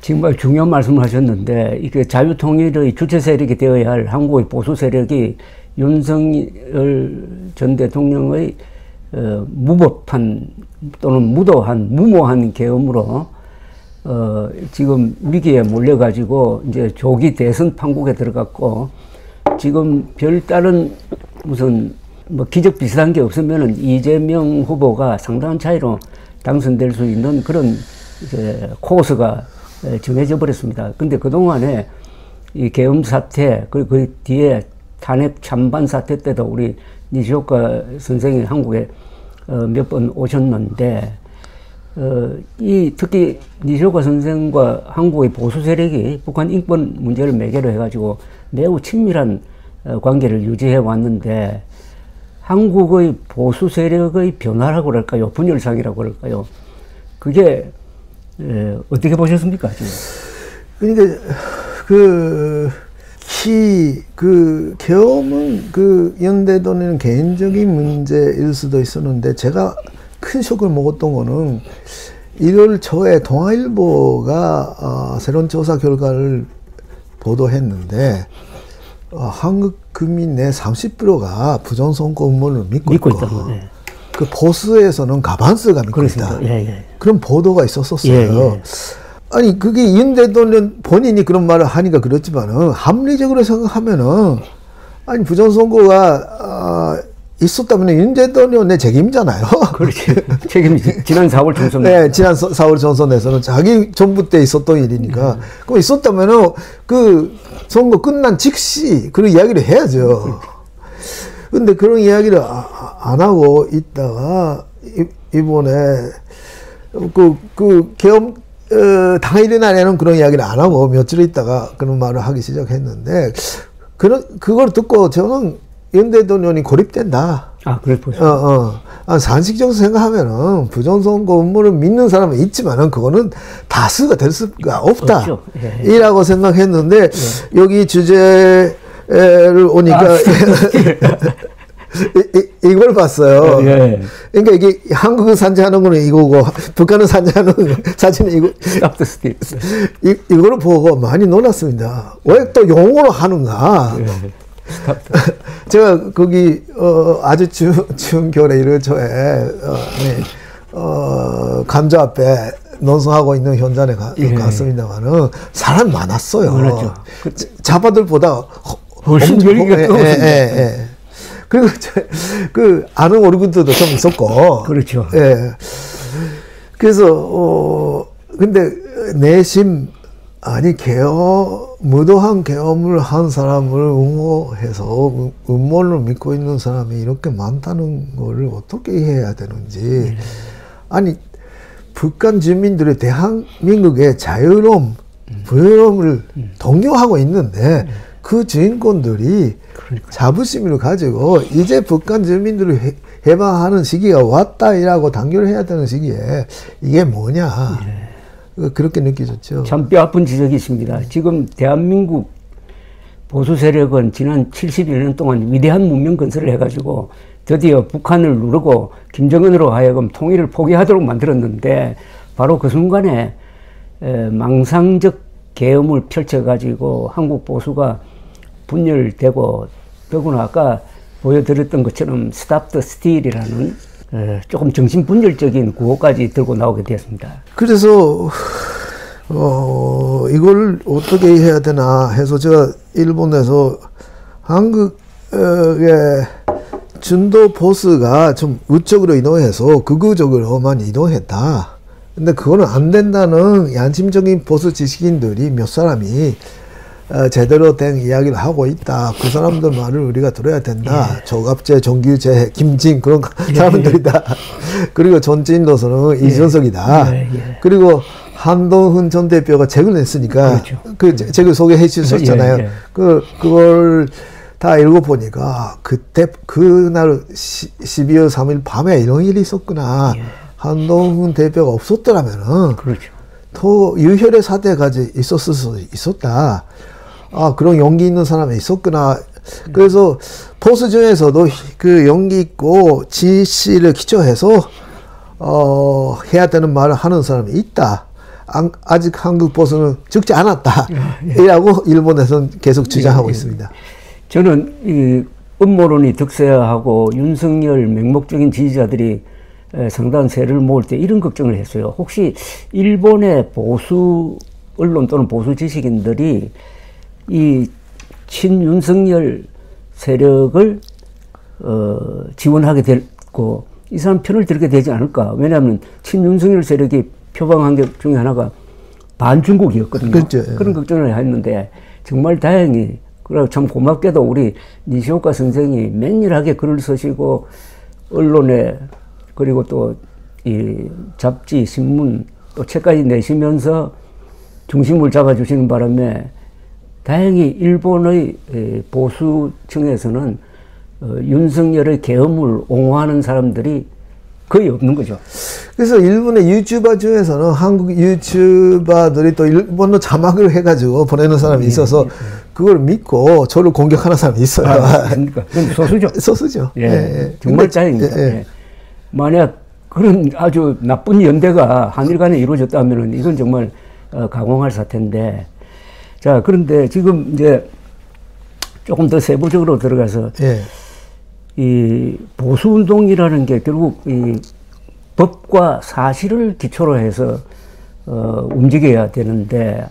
정말 중요한 말씀을 하셨는데, 이게 자유통일의 주체 세력이 되어야 할 한국의 보수 세력이 윤석열 전 대통령의 무법한 또는 무도한, 무모한 계엄으로 지금 위기에 몰려가지고 이제 조기 대선 판국에 들어갔고, 지금 별다른 무슨 뭐 기적 비슷한 게 없으면은 이재명 후보가 상당한 차이로 당선될 수 있는 그런 이제 코스가 정해져 버렸습니다. 근데 그동안에 이 계엄 사태, 그 뒤에 탄핵 찬반 사태 때도 우리 니시오카 선생이 한국에 몇 번 오셨는데, 특히 니시오카 선생과 한국의 보수 세력이 북한 인권 문제를 매개로 해가지고 매우 친밀한 관계를 유지해 왔는데, 한국의 보수 세력의 변화라고 그럴까요? 분열상이라고 그럴까요? 그게 어떻게 보셨습니까, 지금? 그러니까 계엄은 연대도는 개인적인 문제일 수도 있었는데, 제가 큰 쇼크를 먹었던 거는 1월 초에 동아일보가 새로운 조사 결과를 보도했는데, 한국 국민 내 30%가 부정선거 음모를 믿고 있고, 예. 그 보수에서는 가반수가 믿고 있다. 예. 그런 보도가 있었었어요. 예. 아니, 그게 윤 대통령 본인이 그런 말을 하니까 그렇지만은, 합리적으로 생각하면은, 아니, 부정선거가 있었다면 윤 대통령 내 책임이잖아요. 그렇지. 책임이지. 지난 4월 총선. 네, 지난 4월 총선에서는 자기 정부 때 있었던 일이니까. 그럼 있었다면은, 선거 끝난 즉시 그런 이야기를 해야죠. 근데 그런 이야기를 안 하고 있다가, 이번에, 계엄, 당일인 날에는 그런 이야기를 안 하고 며칠 있다가 그런 말을 하기 시작했는데, 그걸 듣고 저는 윤 대통령이 고립된다. 그래 보세요. 상식적으로 생각하면은 부정선거 음모를 믿는 사람은 있지만은 그거는 다수가 될 수가 없다. 이라고 생각했는데, 여기 주제를 오니까 이걸 봤어요. 그러니까 이게 한국은 산재하는 거는 이거고, 북한은 산재하는 사진은 이거. 이거를 보고 많이 놀랐습니다. 왜 또 용어로 하는가? 제가 거기 아주 추운 겨울에 1월 초에 감자 앞에 농성하고 있는 현장에 갔습니다만은 사람 많았어요. 그렇죠. 자파들보다 훨씬 열기가 뜨거웠습니다. 그리고 아는 어르신들도 좀 있었고. 그렇죠. 예. 그래서 근데 내심, 아니, 무도한 계엄을 한 사람을 옹호해서 음모를 믿고 있는 사람이 이렇게 많다는 걸 어떻게 해야 되는지. 아니, 북한 주민들의 대한민국의 자유로움, 부유로움을 독려하고 있는데, 그 주인공들이 자부심을 가지고 이제 북한 주민들을 해방하는 시기가 왔다라고 단결을 해야 되는 시기에 이게 뭐냐. 그렇게 느껴졌죠. 참 뼈아픈 지적이십니다. 지금 대한민국 보수 세력은 지난 71년 동안 위대한 문명 건설을 해가지고 드디어 북한을 누르고 김정은으로 하여금 통일을 포기하도록 만들었는데, 바로 그 순간에 망상적 계엄을 펼쳐가지고 한국 보수가 분열되고, 더구나 아까 보여드렸던 것처럼 스탑 더 스틸이라는 조금 정신분열적인 구호까지 들고 나오게 되었습니다. 그래서 이걸 어떻게 해야 되나 해서 제가 일본에서 한국의 중도 보수가 좀 우측으로 이동해서 극우적으로만 이동했다. 근데 그거는 안 된다는 양심적인 보수 지식인들이 몇 사람이 제대로 된 이야기를 하고 있다. 그 사람들 말을 우리가 들어야 된다. 조갑재, 정규재, 김진 그런 사람들이다. 그리고 전진도서는 이준석이다. 그리고 한동훈 전 대표가 책을 냈으니까 그 책을 소개해 주셨잖아요. 그걸 다 읽어보니까 그날 12월 3일 밤에 이런 일이 있었구나. 한동훈 대표가 없었더라면은 더 유혈의 사태까지 있었을 수 있었다. 그런 용기 있는 사람이 있었구나. 그래서 보수 중에서도 그 용기 있고 지시를 기초해서 해야 되는 말을 하는 사람이 있다. 아직 한국 보수는 죽지 않았다. 이라고 일본에서는 계속 주장하고 있습니다. 저는 이 음모론이 득세하고 윤석열 맹목적인 지지자들이 상당한 세를 모을 때 이런 걱정을 했어요. 혹시 일본의 보수 언론 또는 보수 지식인들이 이 친윤석열 세력을 지원하게 됐고 이 사람 편을 들게 되지 않을까. 왜냐하면 친윤석열 세력이 표방한 게 중에 하나가 반중국이었거든요. 그렇죠. 그런 걱정을 했는데 정말 다행히 그리고 참 고맙게도 우리 니시오카 선생이 맹렬하게 글을 쓰시고 언론에 그리고 또 이 잡지, 신문 또 책까지 내시면서 중심을 잡아주시는 바람에 다행히 일본의 보수층에서는 윤석열의 계엄을 옹호하는 사람들이 거의 없는 거죠. 그래서 일본의 유튜버 중에서는 한국 유튜버들이 또 일본어 자막을 해가지고 보내는 사람이 있어서 그걸 믿고 저를 공격하는 사람이 있어요. 그러니까 그건 소수죠. 소수죠. 예, 예. 정말 다행입니다. 예. 만약 그런 아주 나쁜 연대가 한일 간에 이루어졌다면 이건 정말 가공할 사태인데, 자, 그런데 지금 이제 조금 더 세부적으로 들어가서 이 보수운동이라는 게 결국 이 법과 사실을 기초로 해서 움직여야 되는데,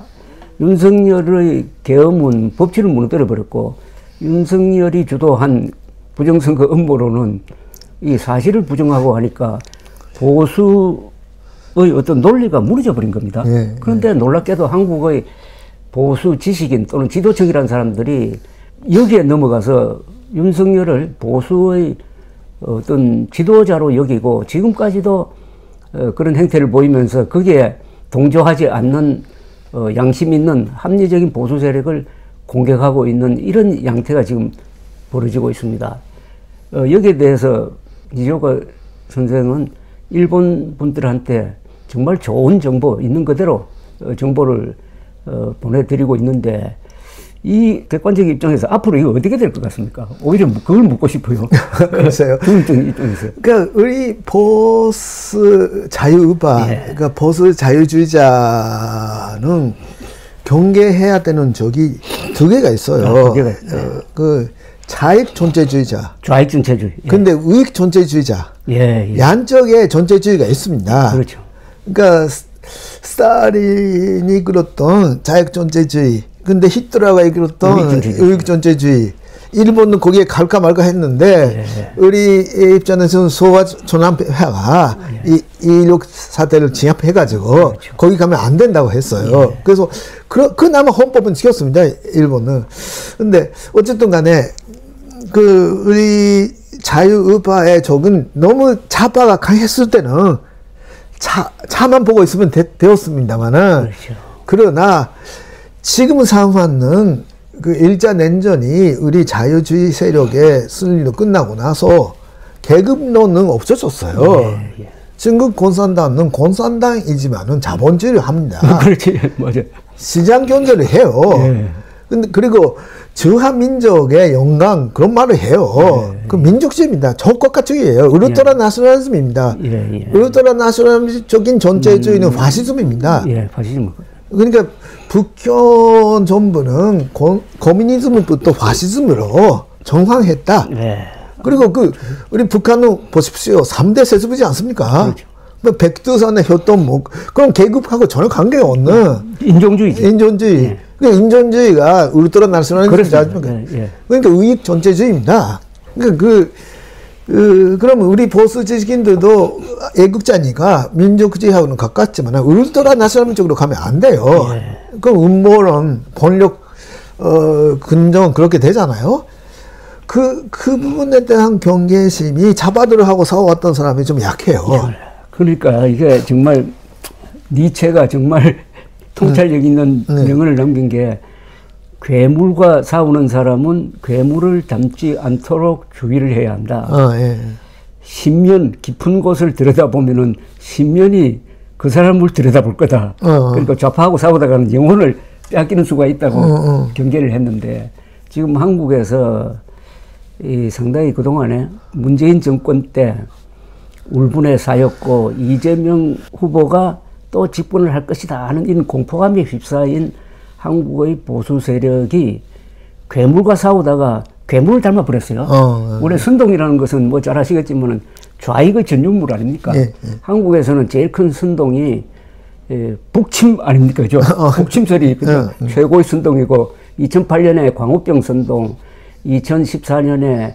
윤석열의 계엄은 법치를 무너뜨려 버렸고 윤석열이 주도한 부정선거 음모론은 이 사실을 부정하고 하니까 보수의 어떤 논리가 무너져 버린 겁니다. 그런데 놀랍게도 한국의 보수 지식인 또는 지도층이라는 사람들이 여기에 넘어가서 윤석열을 보수의 어떤 지도자로 여기고 지금까지도 그런 행태를 보이면서 거기에 동조하지 않는 양심 있는 합리적인 보수 세력을 공격하고 있는 이런 양태가 지금 벌어지고 있습니다. 여기에 대해서 니시오카 선생은 일본 분들한테 정말 좋은 정보 있는 그대로 정보를 보내드리고 있는데 이 객관적인 입장에서 앞으로 이거 어떻게 될 것 같습니까? 오히려 그걸 묻고 싶어요. 글쎄요. 그 입장에서. 그러니까 우리 보수 자유우파, 그러니까 보수 자유주의자는 경계해야 되는 적이 두 개가 있어요. 그 좌익 존재주의자. 좌익 존재주의. 근데 우익 존재주의자. 양쪽에 존재주의가 있습니다. 그렇죠. 그러니까 스탈린이 그렸던 좌익 존재주의. 근데 히틀러가 이끌었던 우익 존재주의. 일본은 거기에 갈까 말까 했는데 우리 입장에서는 소화 조남회가 이16 사태를 진압해가지고 그렇죠. 거기 가면 안 된다고 했어요. 그래서 그나마 헌법은 지켰습니다. 일본은. 근데 어쨌든 간에 그 우리 자유우파의 적은 너무 좌파가 강했을 때는 차만 보고 있으면 되었습니다만은 그렇죠. 그러나 지금 상황은 그 1차 냉전이 우리 자유주의 세력의 승리로 끝나고 나서 계급론은 없어졌어요. 중국 공산당은 공산당이지만은 자본주의를 합니다. 그렇지, 맞아. 시장 경제를 해요. 근데 그리고 저하민족의 영광 그런 말을 해요. 그 민족주의입니다. 저국가주의예요. 울트라 나셔널리즘입니다. 울트라 나셔널리즘적인 존재주의는 파시즘입니다. 파시즘. 그러니까 북한 정부는 커뮤니즘부터 파시즘으로 정황했다. 그리고 우리 북한은 보십시오. 3대 세습이지 않습니까? 그렇죠. 백두산의 효동목. 그럼 계급하고 전혀 관계가 없는. 인종주의지. 인종주의. 인종주의가 울트라 나셔널리즘이지 그러니까 우익 존재주의입니다. 그러니까 그러면 우리 보수 지식인들도 애국자니까 민족주의하고는 가깝지만 울트라 나셔널리즘적으로 가면 안 돼요. 그 음모론, 본력, 근정 그렇게 되잖아요. 그 부분에 대한 경계심이 자바들하고 싸워왔던 사람이 좀 약해요. 그러니까 이게 정말 니체가 정말 통찰력 있는 명언을 남긴 게 괴물과 싸우는 사람은 괴물을 닮지 않도록 주의를 해야 한다. 신면 깊은 곳을 들여다보면은 신면이 그 사람을 들여다볼 거다. 그러니까 좌파하고 싸우다가는 영혼을 빼앗기는 수가 있다고 경계를 했는데 지금 한국에서 상당히 그동안에 문재인 정권 때 울분에 쌓였고 이재명 후보가 또 집권을 할 것이다 하는 이런 공포감에 휩싸인 한국의 보수 세력이 괴물과 싸우다가 괴물을 닮아버렸어요. 원래 선동이라는 것은 뭐 잘 아시겠지만 좌익의 전유물 아닙니까? 한국에서는 제일 큰 선동이 북침 아닙니까? 그죠? 북침설이 그죠? 최고의 선동이고 2008년에 광우병 선동, 2014년에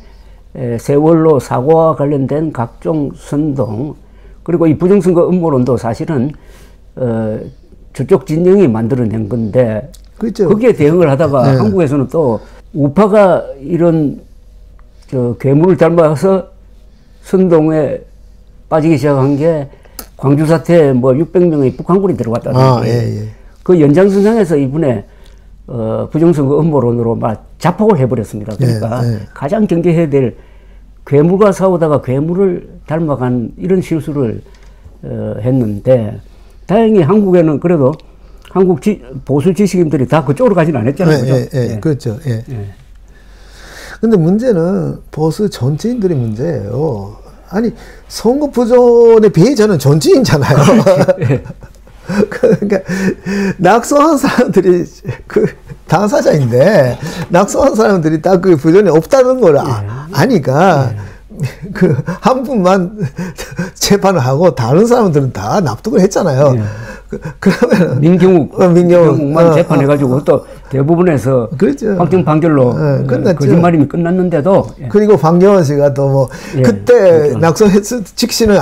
세월호 사고와 관련된 각종 선동, 그리고 이 부정선거 음모론도 사실은 저쪽 진영이 만들어낸 건데 그렇죠. 거기에 대응을 하다가 한국에서는 또 우파가 이런 괴물을 닮아서 선동에 빠지기 시작한 게 광주 사태에 뭐 600명의 북한군이 들어갔다는 게 그 연장선상에서 이분의 부정선거 음모론으로 막 자폭을 해버렸습니다. 그러니까 가장 경계해야 될 괴물과 싸우다가 괴물을 닮아간 이런 실수를 했는데 다행히 한국에는 그래도 한국 보수 지식인들이 다 그쪽으로 가지는 않았잖아요. 그죠? 그렇죠. 근데 문제는 보수 정치인들이 문제예요. 아니, 선거 부전에 비해 저는 정치인잖아요. 그러니까, 낙선한 사람들이 그 당사자인데, 낙선한 사람들이 다 그 부전이 없다는 걸 아니까, 그 한 분만 재판을 하고 다른 사람들은 다 납득을 했잖아요. 그러면 민경욱만 재판해가지고 또 대부분에서 그렇죠. 확정 판결로 거짓말이 끝났는데도 그리고 황교안 씨가 또 뭐 그때 그렇죠. 낙선했을 직신을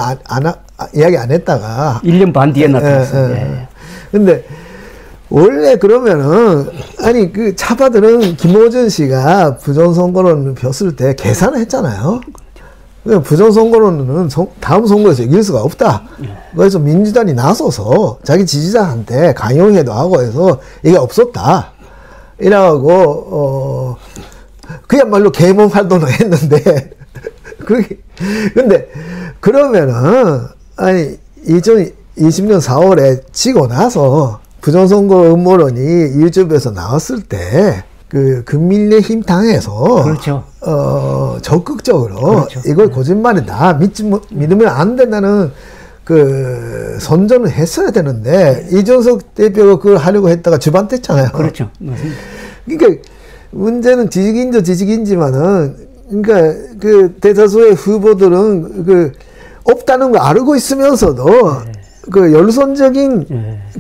이야기 안 했다가 1년 반 뒤에 나타났어요. 근데 원래 그러면은 아니 그 차파들은 김호준 씨가 부정선거론을 폈을 때 계산을 했잖아요. 부정선거론은 다음 선거에서 이길 수가 없다. 그래서 민주당이 나서서 자기 지지자한테 강요해도 하고 해서 이게 없었다. 이라고 그야말로 계몽 활동을 했는데 근데 그러면은 아니 2020년 4월에 치고 나서 부정선거 음모론이 유튜브에서 나왔을 때 그 국민의힘 당에서 그렇죠. 적극적으로 그렇죠. 이걸 거짓말이다 믿으면 안 된다는 그 선전을 했어야 되는데 이준석 대표가 그걸 하려고 했다가 주반됐잖아요. 그렇죠. 맞습니다. 그러니까 문제는 지식인지만은 그러니까 그 대다수의 후보들은 그 없다는 걸 알고 있으면서도 그 열선적인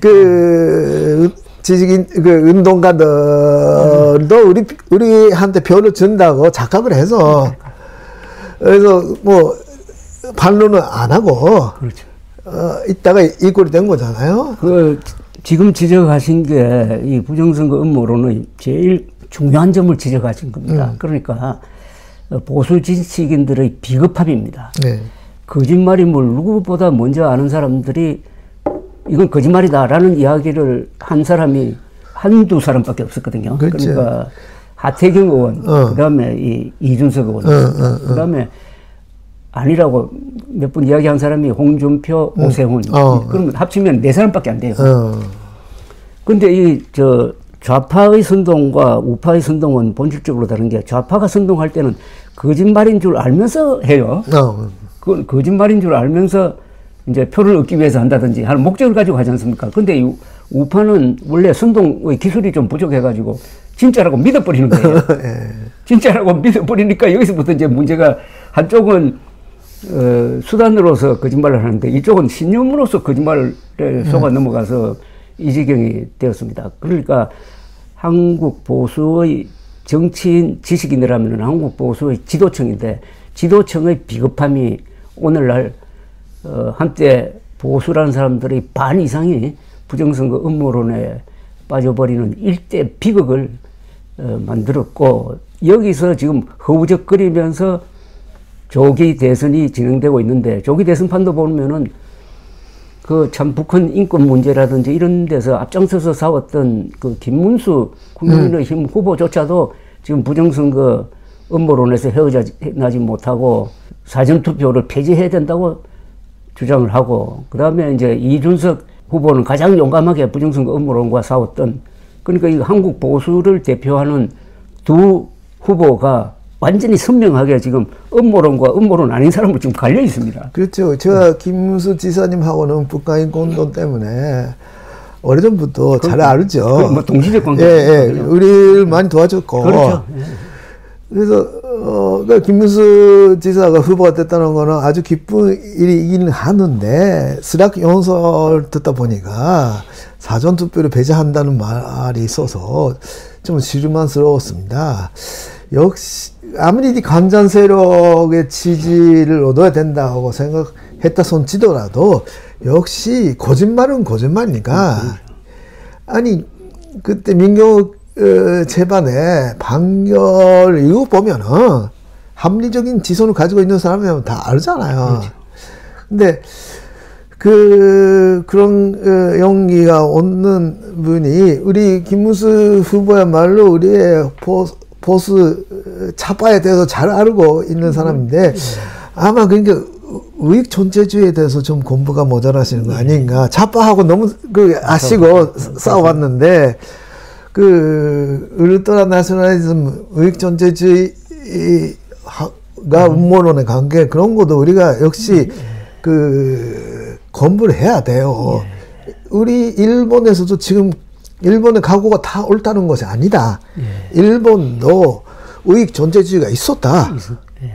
그 지식인 그 운동가들도 우리한테 표를 준다고 착각을 해서 그래서 뭐 반론을 안 하고 그렇죠. 이따가 이 꼴이 된 거잖아요. 그 지금 지적하신 게 이 부정선거 음모론의 제일 중요한 점을 지적하신 겁니다. 그러니까 보수 지식인들의 비겁함입니다. 거짓말임을 누구보다 먼저 아는 사람들이 이건 거짓말이다라는 이야기를 한 사람이 한두 사람밖에 없었거든요. 그렇죠. 그러니까 하태경 의원, 그다음에 이준석 의원, 그다음에 아니라고 몇 분 이야기한 사람이 홍준표, 오세훈. 그러면 합치면 4사람밖에 안 돼요. 근데 이 좌파의 선동과 우파의 선동은 본질적으로 다른 게 좌파가 선동할 때는 거짓말인 줄 알면서 해요. 그건 거짓말인 줄 알면서 이제 표를 얻기 위해서 한다든지 하는 목적을 가지고 하지 않습니까? 근데 이 우파는 원래 선동의 기술이 좀 부족해가지고 진짜라고 믿어버리는 거예요. 진짜라고 믿어버리니까 여기서부터 이제 문제가 한쪽은 수단으로서 거짓말을 하는데 이쪽은 신념으로서 거짓말에 속아 넘어가서 이 지경이 되었습니다. 그러니까 한국 보수의 정치인 지식인이라면 한국 보수의 지도층인데 지도층의 비겁함이 오늘날 한때 보수라는 사람들의 반 이상이 부정선거 음모론에 빠져버리는 일대 비극을 만들었고 여기서 지금 허우적거리면서 조기 대선이 진행되고 있는데 조기 대선판도 보면은 그 참 북한 인권 문제라든지 이런 데서 앞장서서 싸웠던 그 김문수 국민의힘 후보조차도 지금 부정선거 음모론에서 헤어나지 못하고 사전투표를 폐지해야 된다고 주장을 하고 그다음에 이제 이준석 후보는 가장 용감하게 부정선거 음모론과 싸웠던 그러니까 이 한국 보수를 대표하는 두 후보가 완전히 선명하게 지금 음모론과 음모론 아닌 사람을 지금 갈려 있습니다. 그렇죠. 제가 김문수 지사님하고는 북한인 공동 때문에 오래전부터 잘 알죠. 뭐 동시적 관계. 예, 우리를 많이 도와줬고. 그렇죠. 그래서 그러니까 김문수 지사가 후보가 됐다는 거는 아주 기쁜 일이긴 하는데 스락 연설 듣다 보니까 사전투표를 배제한다는 말이 있어서 좀 실망스러웠습니다. 역시 아무리 강전 세력의 지지를 얻어야 된다고 생각했다 손치더라도 역시 거짓말은 거짓말이니까. 아니 그때 민경 재반에 판결 이거 보면은 합리적인 지선을 가지고 있는 사람이면 다 알잖아요. 그렇죠. 근데 그런 용기가 없는 분이 우리 김문수 후보야말로 우리의 보수 차파에 대해서 잘 알고 있는 사람인데 아마 그러니까 우익 존재주의에 대해서 좀 공부가 모자라시는 거 아닌가. 차파하고 너무 아시고 싸워봤는데 울트라 내셔널리즘 우익 존재주의가 음모론의 관계 그런 것도 우리가 역시 공부를 해야 돼요. 우리 일본에서도 지금 일본의 각오가 다 옳다는 것이 아니다. 일본도 우익 존재주의가 있었다.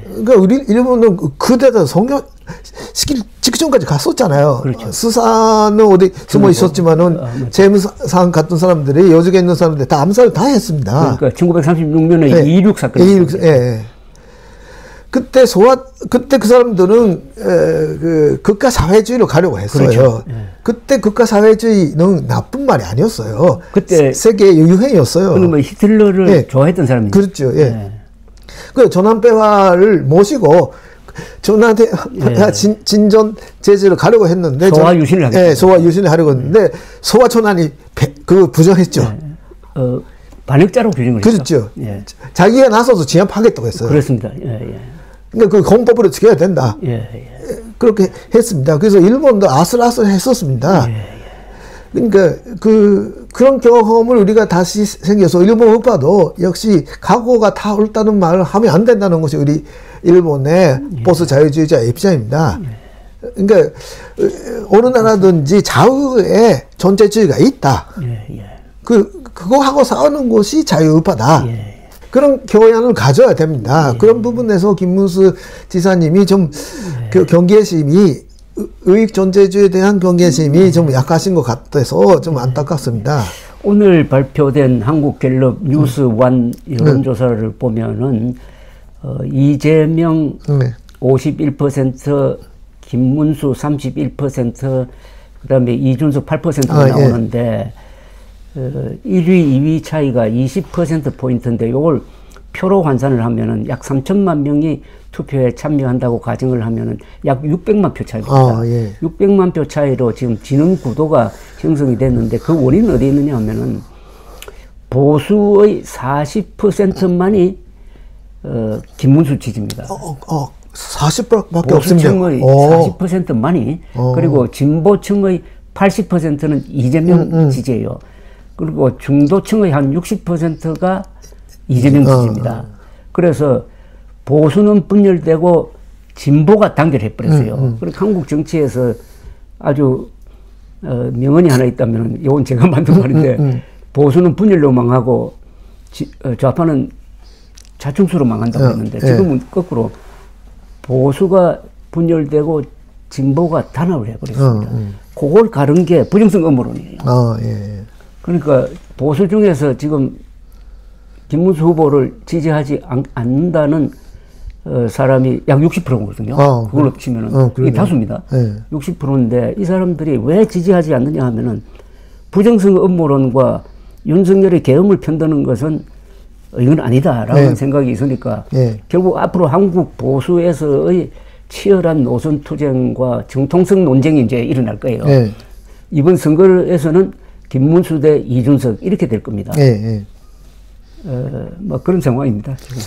그러니까 우리 일본은 그대로 성경시킬 직전까지 갔었잖아요. 그렇죠. 수사는 어디 숨어 있었지만은 재무상 같은 사람들이 여직에 있는 사람들 다 암살을 다 했습니다. 그러니까 1936년에 네. 2.16 사건. 2.16, 예. 그때 그 사람들은 국가 사회주의로 가려고 했어요. 그렇죠. 그때 국가 사회주의는 나쁜 말이 아니었어요. 그때 세계의 유행이었어요. 그러면 히틀러를 예. 좋아했던 사람이 그렇죠. 예. 그 조난폐화를 모시고 조난폐화 진전 제재를 가려고 했는데 소화 유신을 하겠죠. 예, 소화 유신을 하려고 했는데 소화 초난이 부정했죠. 반역자로 규정을 했죠. 그렇죠. 예. 자기가 나서서 진압하겠다고 했어요. 그렇습니다. 예. 그러니까 공법으로 지켜야 된다. 예. 그렇게 했습니다. 그래서 일본도 아슬아슬 했었습니다. 그러니까 그런 경험을 우리가 다시 생겨서 일본 우파도 역시 각오가 다 옳다는 말을 하면 안 된다는 것이 우리 일본의 보수 자유주의자 입장입니다. 그러니까 어느 나라든지 좌우에 존재주의가 있다. 그거 하고 싸우는 것이 자유우파다. 그런 교양을 가져야 됩니다. 그런 부분에서 김문수 지사님이 좀 경계심이 의익 존재주의에 대한 경계심이 좀 약하신 것 같아서 좀 안타깝습니다. 오늘 발표된 한국갤럽 뉴스원 여론조사를 보면은 이재명 51%, 김문수 31%, 그다음에 이준석 8%가 나오는데 1위, 2위 차이가 20%포인트인데 이걸 표로 환산을 하면은 약 3천만 명이 투표에 참여한다고 가정을 하면은 약 600만 표 차이입니다. 600만 표 차이로 지금 지능 구도가 형성이 됐는데 그 원인은 어디 있느냐 하면은 보수의 40%만이 김문수 지지입니다. 40%밖에 없습니다. 보수층의 40%만이 그리고 진보층의 80%는 이재명 지지예요. 그리고 중도층의 한 60%가 이재명 지지입니다. 그래서 보수는 분열되고 진보가 단결해버렸어요. 그리고 한국 정치에서 아주 명언이 하나 있다면 이건 제가 만든 말인데 보수는 분열로 망하고 좌파는 자충수로 망한다고 했는데 지금은 거꾸로 보수가 분열되고 진보가 단합을 해버렸습니다. 그걸 가른 게 부정성 음모론이에요. 그러니까 보수 중에서 지금 김문수 후보를 지지하지 않는다는 사람이 약 60%거든요. 그걸로 치면은 이게 다수입니다. 60%인데 이 사람들이 왜 지지하지 않느냐 하면은 부정성 음모론과 윤석열의 계엄을 편드는 것은 이건 아니다라는 생각이 있으니까 결국 앞으로 한국 보수에서의 치열한 노선 투쟁과 정통성 논쟁이 이제 일어날 거예요. 이번 선거에서는 김문수 대 이준석 이렇게 될 겁니다. 뭐 그런 상황입니다. 지금.